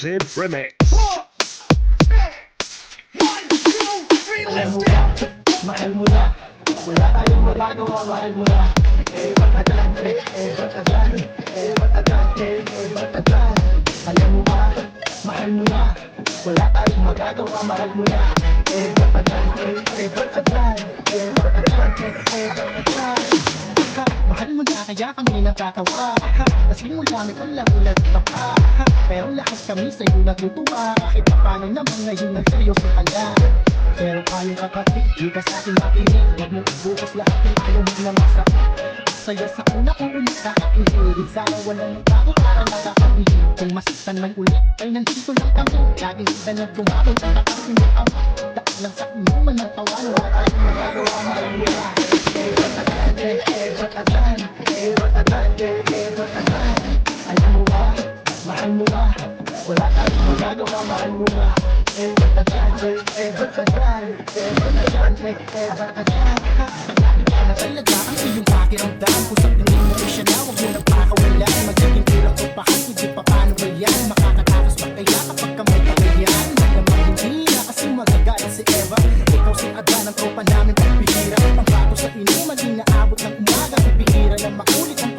Exclusive remix. Mahal mo na, mahal mo na. Wala tayong magagawa, mahal mo na. Batatan, batatan, batatan, batatan. Alam mo ba, mahal mo na. Wala tayong magagawa, mahal mo na. Batatan, batatan, batatan, batatan. Mahal mo na kaya kami nagtatawa. Kasi mula may ulang-ulang tapa. Pero lahat kami sa'yo natutuwa. Kahit pa paano naman ngayon nagseryoso ka na. Pero kayong kapatid, di ka sa'kin makinig. Huwag mo ibukas lahat ng ayaw mo na masakit. Saya sa una kong ulit sa aking hilig. Sana walang nagbago para nakakabili. Kung masaktan man ulit, ay nandito lang kami. Laging isa na tumabang sa kakasin mo ang dahil lang sa inuman ng tawa. Wala tayong magagawa, mahal mo na. Batatan, batatan. Alam mo ba, mahal mo ba? Wala tayong magagawa, mahal mo ba? Batatan, batatan, batatan. Na talaga ang iyong pakiramdam. Kung sa tingin mo siya na, huwag mo nagpakawalan. Magiging kulang o pahan, hindi pa